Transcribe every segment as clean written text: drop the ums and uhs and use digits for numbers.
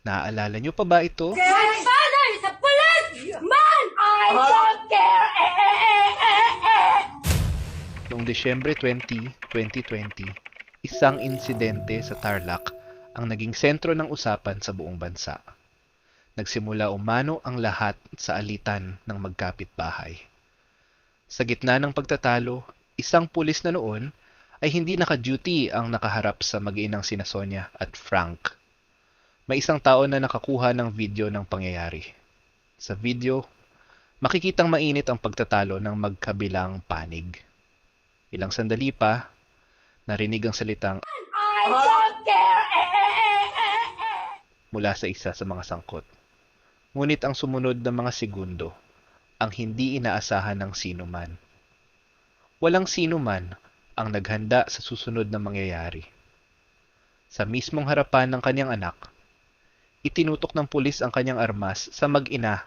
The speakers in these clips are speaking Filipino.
Naaalala niyo pa ba ito? My father is a policeman! I don't care! Noong Desyembre 20, 2020, isang insidente sa Tarlac ang naging sentro ng usapan sa buong bansa. Nagsimula umano ang lahat sa alitan ng magkapitbahay. Sa gitna ng pagtatalo, isang pulis na noon ay hindi naka-duty ang nakaharap sa mag-inang sina Sonia at Frank. May isang tao na nakakuha ng video ng pangyayari. Sa video, makikitang mainit ang pagtatalo ng magkabilang panig. Ilang sandali pa, narinig ang salitang I don't care! mula sa isa sa mga sangkot. Ngunit ang sumunod na mga segundo, ang hindi inaasahan ng sino man. Walang sino man ang naghanda sa susunod na mangyayari. Sa mismong harapan ng kanyang anak, itinutok ng pulis ang kanyang armas sa mag-ina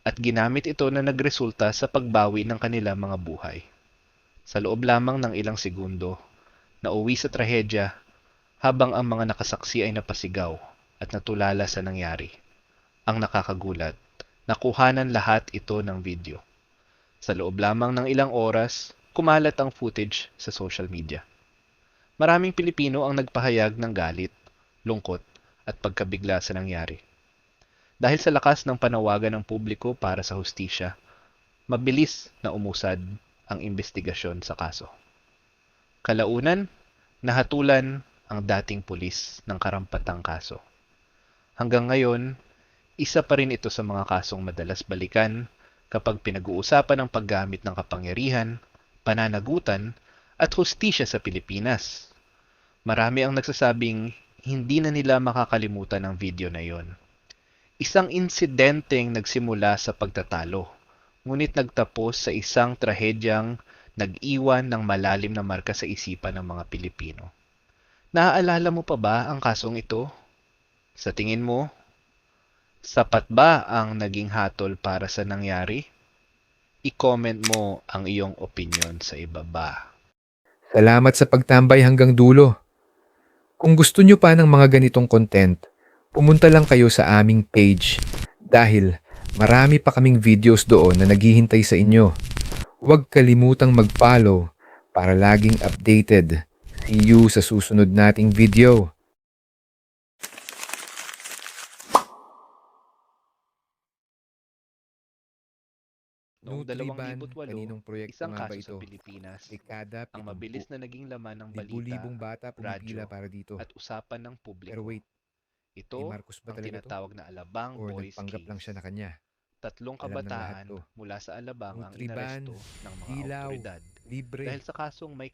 at ginamit ito na nagresulta sa pagbawi ng kanilang mga buhay. Sa loob lamang ng ilang segundo, nauwi sa trahedya habang ang mga nakasaksi ay napasigaw at natulala sa nangyari. Ang nakakagulat, nakuhanan lahat ito ng video. Sa loob lamang ng ilang oras, kumalat ang footage sa social media. Maraming Pilipino ang nagpahayag ng galit, lungkot at pagkabigla sa nangyari. Dahil sa lakas ng panawagan ng publiko para sa hustisya, mabilis na umusad ang investigasyon sa kaso. Kalaunan, nahatulan ang dating pulis ng karampatang kaso. Hanggang ngayon, isa pa rin ito sa mga kasong madalas balikan kapag pinag-uusapan ang paggamit ng kapangyarihan, pananagutan at hustisya sa Pilipinas. Marami ang nagsasabing hindi na nila makakalimutan ang video na yon. Isang insidenteng nagsimula sa pagtatalo, ngunit nagtapos sa isang trahedyang nag-iwan ng malalim na marka sa isipan ng mga Pilipino. Naaalala mo pa ba ang kasong ito? Sa tingin mo, sapat ba ang naging hatol para sa nangyari? I-comment mo ang iyong opinion sa ibaba. Salamat sa pagtambay hanggang dulo. Kung gusto nyo pa ng mga ganitong content, pumunta lang kayo sa aming page dahil marami pa kaming videos doon na naghihintay sa inyo. Huwag kalimutang mag-follow para laging updated. See you sa susunod nating video. Noong Nutriban, 2008, kaninong proyekto isang nga ba kaso sa ito? Pilipinas, Dekada ang 70. mabilis na naging laman ng balita, Libu-libong bata pumipila radyo, para dito. at usapan ng Pero publiko. wait, kay Ito Marcos ba ang talaga to? tinatawag na Alabang Or Boys nagpanggap lang siya Case. na kanya? Tatlong Alam ng lahat kabataan to. mula sa Alabang ang Nutriban, inaresto ng mga ilaw, awtoridad libre. dahil sa kasong may